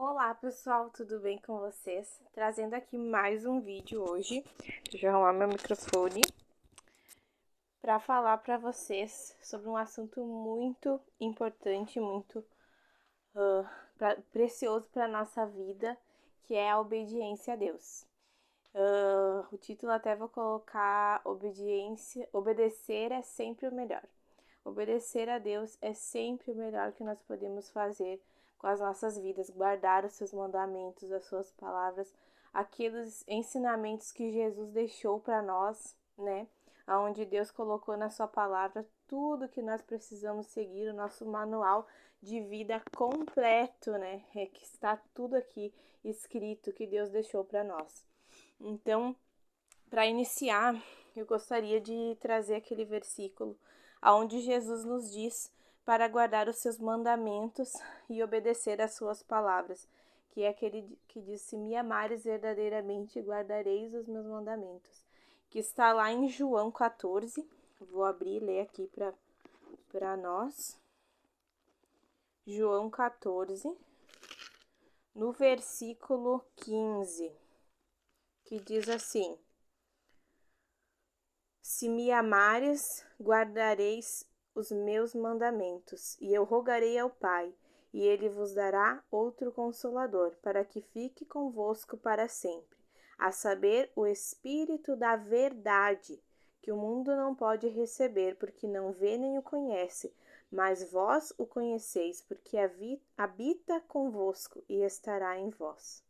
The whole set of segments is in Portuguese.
Olá pessoal, tudo bem com vocês? Trazendo aqui mais um vídeo hoje. Deixa eu arrumar meu microfone para falar para vocês sobre um assunto muito importante, muito precioso para nossa vida, que é a obediência a Deus. O título até vou colocar obediência, obedecer é sempre o melhor. Obedecer a Deus é sempre o melhor que nós podemos fazer com as nossas vidas, guardar os seus mandamentos, as suas palavras, aqueles ensinamentos que Jesus deixou para nós, né? Onde Deus colocou na sua palavra tudo que nós precisamos seguir, o nosso manual de vida completo, né? É que está tudo aqui escrito que Deus deixou para nós. Então, para iniciar, eu gostaria de trazer aquele versículo onde Jesus nos diz para guardar os seus mandamentos e obedecer às suas palavras, que é aquele que diz: se me amares verdadeiramente, guardareis os meus mandamentos, que está lá em João 14. Vou abrir e ler aqui para nós. João 14, no versículo 15, que diz assim: se me amares, guardareis os meus mandamentos, e eu rogarei ao Pai, e ele vos dará outro consolador, para que fique convosco para sempre, a saber, o Espírito da verdade, que o mundo não pode receber, porque não vê nem o conhece, mas vós o conheceis, porque habita convosco e estará em vós.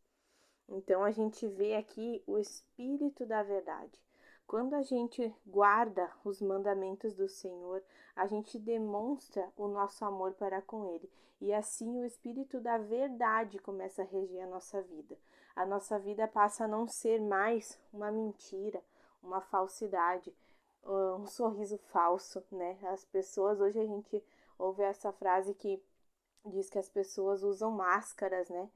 Então, a gente vê aqui o Espírito da verdade. Quando a gente guarda os mandamentos do Senhor, a gente demonstra o nosso amor para com Ele. E assim o Espírito da verdade começa a reger a nossa vida. A nossa vida passa a não ser mais uma mentira, uma falsidade, um sorriso falso, né? As pessoas, hoje a gente ouve essa frase que diz que as pessoas usam máscaras, né?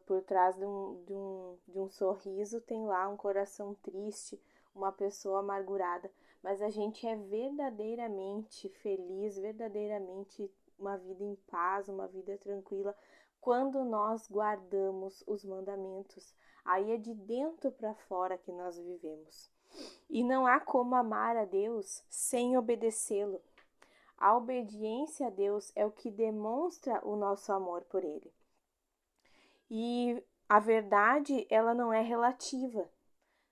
Por trás de um sorriso tem lá um coração triste, uma pessoa amargurada. Mas a gente é verdadeiramente feliz, verdadeiramente uma vida em paz, uma vida tranquila, quando nós guardamos os mandamentos. Aí é de dentro para fora que nós vivemos. E não há como amar a Deus sem obedecê-lo. A obediência a Deus é o que demonstra o nosso amor por Ele. E a verdade, ela não é relativa,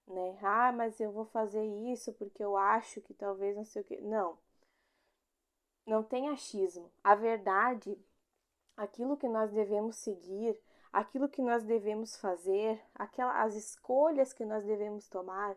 né? Ah, mas eu vou fazer isso porque eu acho que talvez não sei o quê. Não, não tem achismo. A verdade, aquilo que nós devemos seguir, aquilo que nós devemos fazer, as escolhas que nós devemos tomar,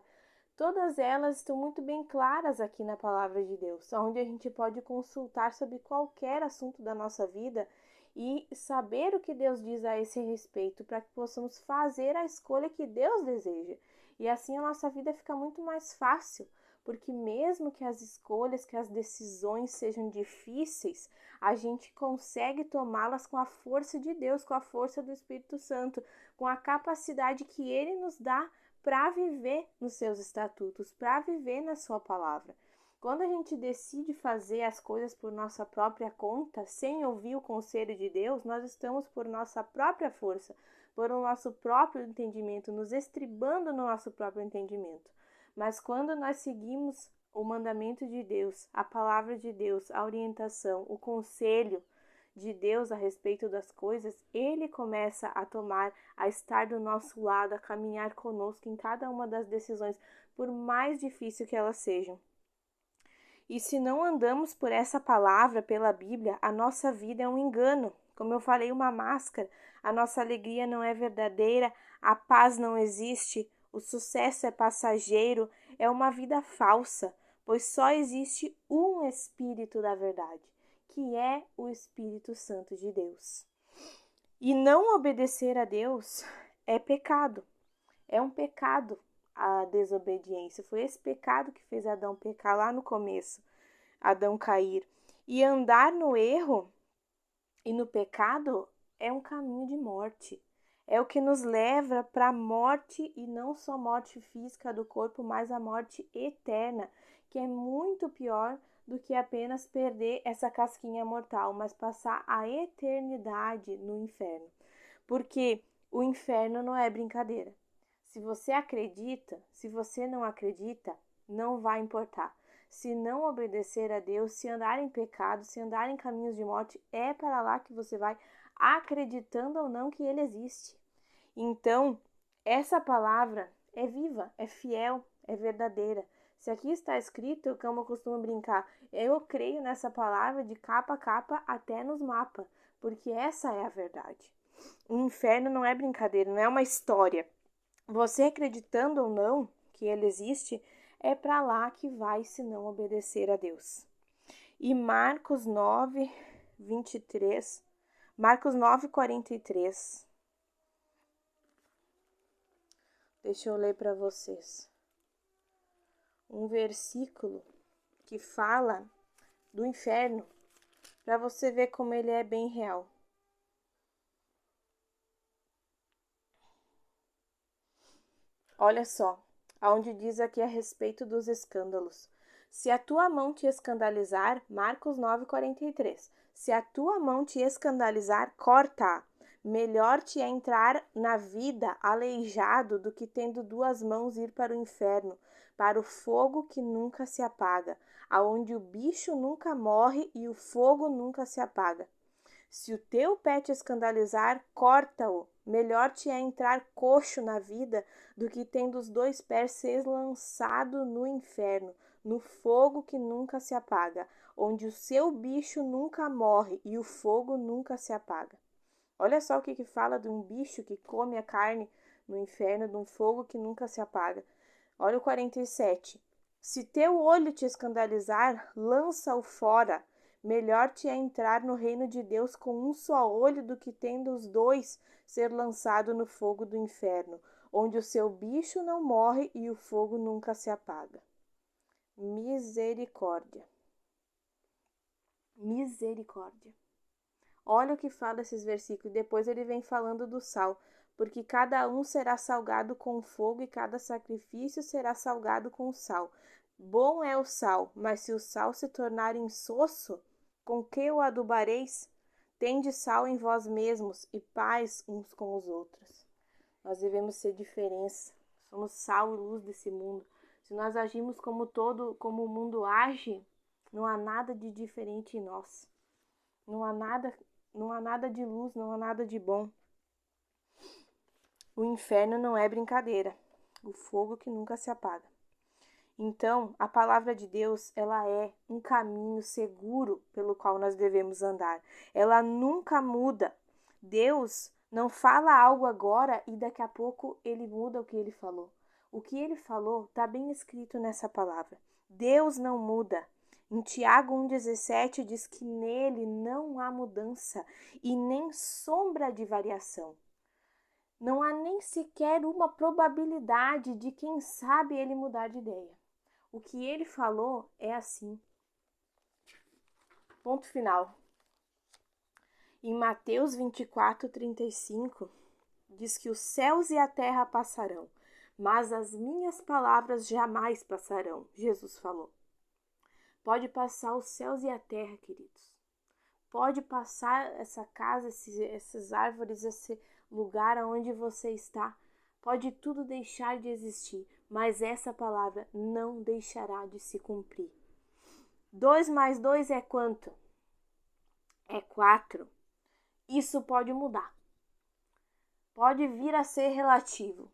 todas elas estão muito bem claras aqui na palavra de Deus, onde a gente pode consultar sobre qualquer assunto da nossa vida e saber o que Deus diz a esse respeito, para que possamos fazer a escolha que Deus deseja. E assim a nossa vida fica muito mais fácil, porque mesmo que as escolhas, que as decisões sejam difíceis, a gente consegue tomá-las com a força de Deus, com a força do Espírito Santo, com a capacidade que Ele nos dá para viver nos seus estatutos, para viver na sua palavra. Quando a gente decide fazer as coisas por nossa própria conta, sem ouvir o conselho de Deus, nós estamos por nossa própria força, por o nosso próprio entendimento, nos estribando no nosso próprio entendimento. Mas quando nós seguimos o mandamento de Deus, a palavra de Deus, a orientação, o conselho de Deus a respeito das coisas, Ele começa a estar do nosso lado, a caminhar conosco em cada uma das decisões, por mais difícil que elas sejam. E se não andamos por essa palavra, pela Bíblia, a nossa vida é um engano. Como eu falei, uma máscara. A nossa alegria não é verdadeira, a paz não existe, o sucesso é passageiro, é uma vida falsa, pois só existe um Espírito da verdade, que é o Espírito Santo de Deus. E não obedecer a Deus é pecado. É um pecado a desobediência. Foi esse pecado que fez Adão pecar lá no começo, Adão cair. E andar no erro e no pecado é um caminho de morte. É o que nos leva para a morte, e não só morte física do corpo, mas a morte eterna, que é muito pior do que apenas perder essa casquinha mortal, mas passar a eternidade no inferno. porque o inferno não é brincadeira. Se você acredita, se você não acredita, não vai importar. Se não obedecer a Deus, se andar em pecado, se andar em caminhos de morte, é para lá que você vai, acreditando ou não que ele existe. Então, essa palavra é viva, é fiel, é verdadeira. Se aqui está escrito, como eu costumo brincar, eu creio nessa palavra de capa a capa até nos mapas, porque essa é a verdade. O inferno não é brincadeira, não é uma história. Você acreditando ou não que ele existe, é para lá que vai se não obedecer a Deus. E Marcos 9, 23, Marcos 9, 43. Deixa eu ler para vocês. Um versículo que fala do inferno, para você ver como ele é bem real. Olha só, aonde diz aqui a respeito dos escândalos. Se a tua mão te escandalizar, Marcos 9:43. Se a tua mão te escandalizar, corta-a. Melhor te é entrar na vida aleijado do que tendo duas mãos ir para o inferno, para o fogo que nunca se apaga, aonde o bicho nunca morre e o fogo nunca se apaga. Se o teu pé te escandalizar, corta-o. Melhor te é entrar coxo na vida do que tendo os dois pés ser lançado no inferno, no fogo que nunca se apaga, onde o seu bicho nunca morre e o fogo nunca se apaga. Olha só o que fala de um bicho que come a carne no inferno, de um fogo que nunca se apaga. Olha o 47. Se teu olho te escandalizar, lança-o fora. Melhor te é entrar no reino de Deus com um só olho do que tendo os dois ser lançado no fogo do inferno, onde o seu bicho não morre e o fogo nunca se apaga. Misericórdia. Misericórdia. Olha o que fala esses versículos. Depois ele vem falando do sal. Porque cada um será salgado com fogo e cada sacrifício será salgado com sal. Bom é o sal, mas se o sal se tornar insosso, com que o adubareis? Tende sal em vós mesmos e paz uns com os outros. Nós devemos ser diferença. Somos sal e luz desse mundo. Se nós agimos como o mundo age, não há nada de diferente em nós. Não há nada de luz, não há nada de bom. O inferno não é brincadeira. O fogo que nunca se apaga. Então, a palavra de Deus, ela é um caminho seguro pelo qual nós devemos andar. Ela nunca muda. Deus não fala algo agora e daqui a pouco ele muda o que ele falou. O que ele falou está bem escrito nessa palavra. Deus não muda. Em Tiago 1,17 diz que nele não há mudança e nem sombra de variação. Não há nem sequer uma probabilidade de quem sabe ele mudar de ideia. O que ele falou é assim. Ponto final. Em Mateus 24:35, diz que os céus e a terra passarão, mas as minhas palavras jamais passarão, Jesus falou. Pode passar os céus e a terra, queridos. Pode passar essa casa, essas árvores, esse lugar onde você está. Pode tudo deixar de existir, mas essa palavra não deixará de se cumprir. 2 mais 2 é quanto? É 4. Isso pode mudar. Pode vir a ser relativo.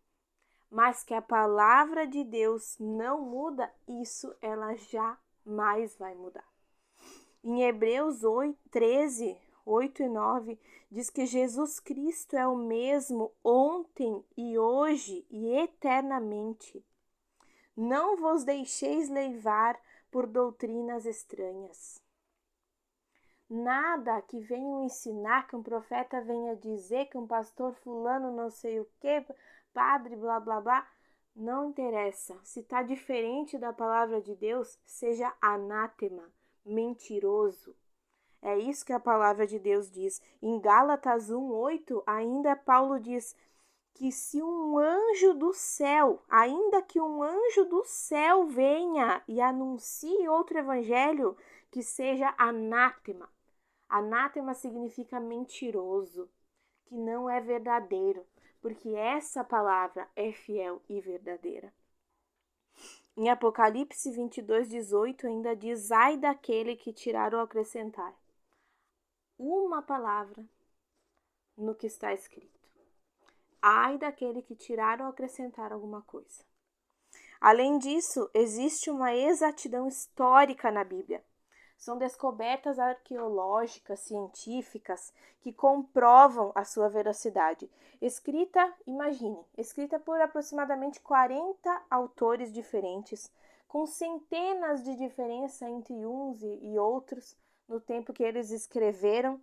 Mas que a palavra de Deus não muda, isso ela jamais vai mudar. Em Hebreus 13, 8 e 9, diz que Jesus Cristo é o mesmo ontem e hoje e eternamente. Não vos deixeis levar por doutrinas estranhas. Nada que venham ensinar, que um profeta venha dizer, que um pastor fulano não sei o que, padre blá blá blá, não interessa. Se está diferente da palavra de Deus, seja anátema, mentiroso. É isso que a palavra de Deus diz. Em Gálatas 1:8, ainda Paulo diz que se um anjo do céu, ainda que um anjo do céu venha e anuncie outro evangelho, que seja anátema. Anátema significa mentiroso, que não é verdadeiro, porque essa palavra é fiel e verdadeira. Em Apocalipse 22:18 ainda diz: ai daquele que tirar ou acrescentar uma palavra no que está escrito. Ai daquele que tirar ou acrescentar alguma coisa. Além disso, existe uma exatidão histórica na Bíblia. São descobertas arqueológicas, científicas, que comprovam a sua veracidade. Escrita por aproximadamente 40 autores diferentes, com centenas de diferença entre uns e outros no tempo que eles escreveram,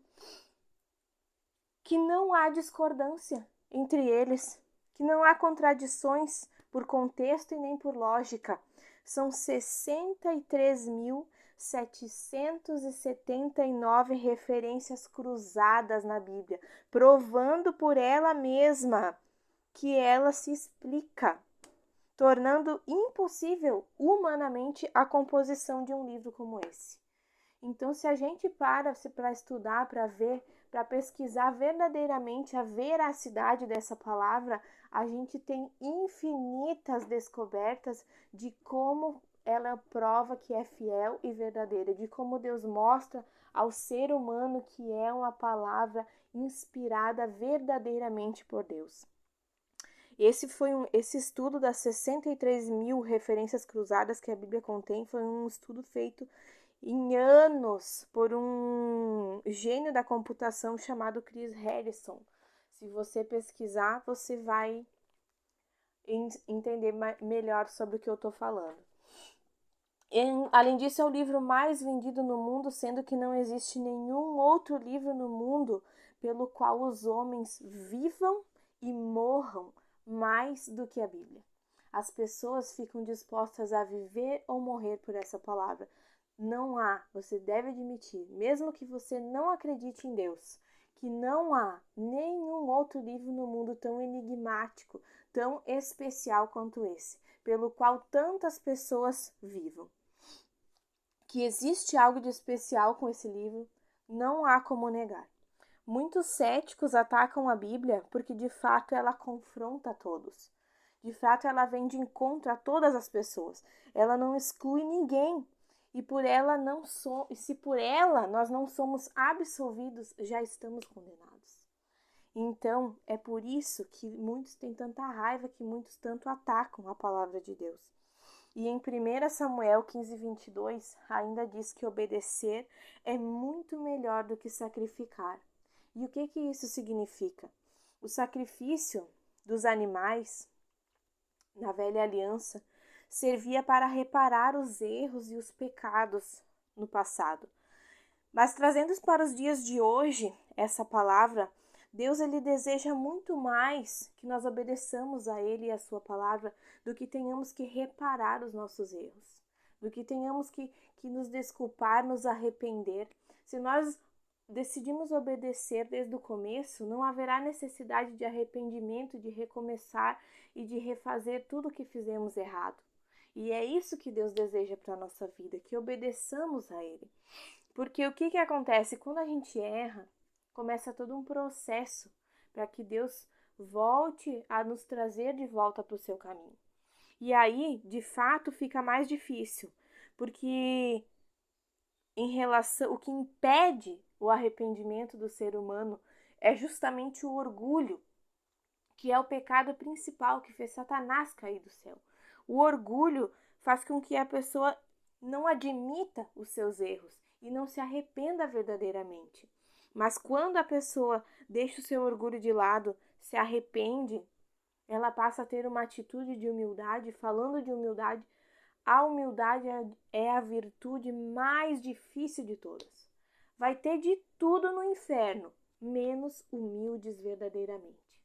que não há discordância entre eles, que não há contradições por contexto e nem por lógica. São 63.779 referências cruzadas na Bíblia, provando por ela mesma que ela se explica, tornando impossível humanamente a composição de um livro como esse. Então, se a gente para estudar, para ver, para pesquisar verdadeiramente a veracidade dessa palavra, a gente tem infinitas descobertas de como ela prova que é fiel e verdadeira, de como Deus mostra ao ser humano que é uma palavra inspirada verdadeiramente por Deus. Esse estudo das 63.000 referências cruzadas que a Bíblia contém foi um estudo feito em anos por um gênio da computação chamado Chris Harrison. Se você pesquisar, você vai entender melhor sobre o que eu estou falando. Além disso, é o livro mais vendido no mundo, sendo que não existe nenhum outro livro no mundo pelo qual os homens vivam e morram mais do que a Bíblia. As pessoas ficam dispostas a viver ou morrer por essa palavra. Não há, você deve admitir, mesmo que você não acredite em Deus, que não há nenhum outro livro no mundo tão enigmático, tão especial quanto esse, pelo qual tantas pessoas vivam. Que existe algo de especial com esse livro, não há como negar. Muitos céticos atacam a Bíblia porque de fato ela confronta a todos. De fato ela vem de encontro a todas as pessoas. Ela não exclui ninguém. E se por ela nós não somos absolvidos, já estamos condenados. Então, é por isso que muitos têm tanta raiva, que muitos tanto atacam a palavra de Deus. E em 1 Samuel 15:22, ainda diz que obedecer é muito melhor do que sacrificar. E o que isso significa? O sacrifício dos animais, na velha aliança, servia para reparar os erros e os pecados no passado. Mas trazendo para os dias de hoje essa palavra, Deus ele deseja muito mais que nós obedeçamos a Ele e a sua palavra do que tenhamos que reparar os nossos erros, do que tenhamos que nos desculpar, nos arrepender. Se nós decidimos obedecer desde o começo, não haverá necessidade de arrependimento, de recomeçar e de refazer tudo o que fizemos errado. E é isso que Deus deseja para a nossa vida, que obedeçamos a Ele. Porque o que acontece? Quando a gente erra, começa todo um processo para que Deus volte a nos trazer de volta para o seu caminho. E aí, de fato, fica mais difícil, porque o que impede o arrependimento do ser humano é justamente o orgulho, que é o pecado principal que fez Satanás cair do céu. O orgulho faz com que a pessoa não admita os seus erros e não se arrependa verdadeiramente. Mas quando a pessoa deixa o seu orgulho de lado, se arrepende, ela passa a ter uma atitude de humildade. Falando de humildade, a humildade é a virtude mais difícil de todas. Vai ter de tudo no inferno, menos humildes verdadeiramente.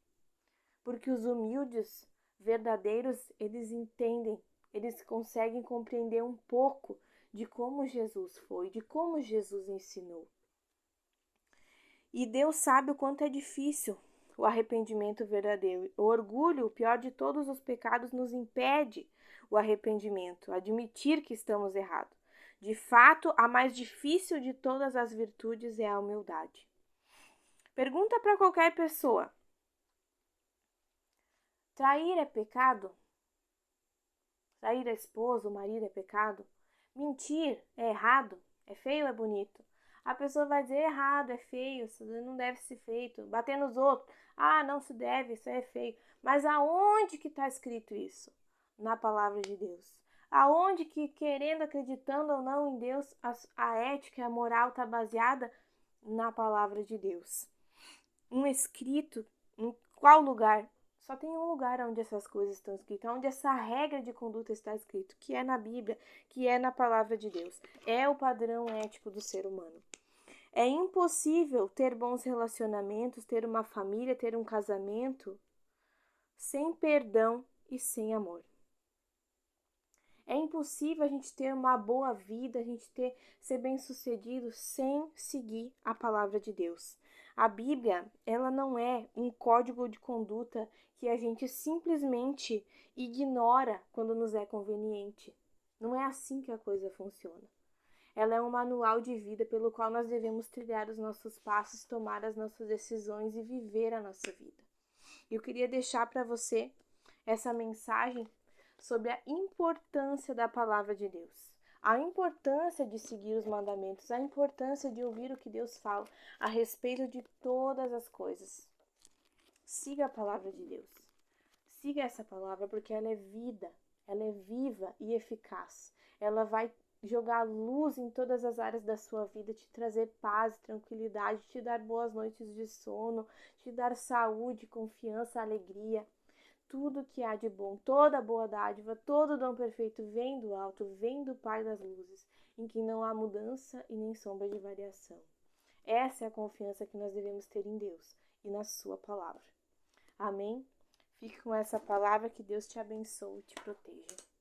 Porque os humildes verdadeiros, eles entendem, eles conseguem compreender um pouco de como Jesus foi, de como Jesus ensinou. E Deus sabe o quanto é difícil o arrependimento verdadeiro. O orgulho, o pior de todos os pecados, nos impede o arrependimento, admitir que estamos errados. De fato, a mais difícil de todas as virtudes é a humildade. Pergunta para qualquer pessoa: trair é pecado? Trair a esposa, o marido é pecado? Mentir é errado? É feio ou é bonito? A pessoa vai dizer errado, é feio, isso não deve ser feito. Bater nos outros, não se deve, isso é feio. Mas aonde que está escrito isso? Na palavra de Deus. Aonde que, querendo, acreditando ou não em Deus, a ética e a moral está baseada na palavra de Deus. Um escrito, em qual lugar? Só tem um lugar onde essas coisas estão escritas, onde essa regra de conduta está escrita, que é na Bíblia, que é na palavra de Deus. É o padrão ético do ser humano. É impossível ter bons relacionamentos, ter uma família, ter um casamento sem perdão e sem amor. É impossível a gente ter uma boa vida, a gente ser bem-sucedido sem seguir a palavra de Deus. A Bíblia, ela não é um código de conduta que a gente simplesmente ignora quando nos é conveniente. Não é assim que a coisa funciona. Ela é um manual de vida pelo qual nós devemos trilhar os nossos passos, tomar as nossas decisões e viver a nossa vida. Eu queria deixar para você essa mensagem sobre a importância da palavra de Deus, a importância de seguir os mandamentos, a importância de ouvir o que Deus fala a respeito de todas as coisas. Siga a palavra de Deus. Siga essa palavra porque ela é vida, ela é viva e eficaz. Ela vai jogar luz em todas as áreas da sua vida, te trazer paz, tranquilidade, te dar boas noites de sono, te dar saúde, confiança, alegria. Tudo que há de bom, toda boa dádiva, todo dom perfeito vem do alto, vem do Pai das luzes, em que não há mudança e nem sombra de variação. Essa é a confiança que nós devemos ter em Deus e na sua palavra. Amém? Fique com essa palavra, que Deus te abençoe e te proteja.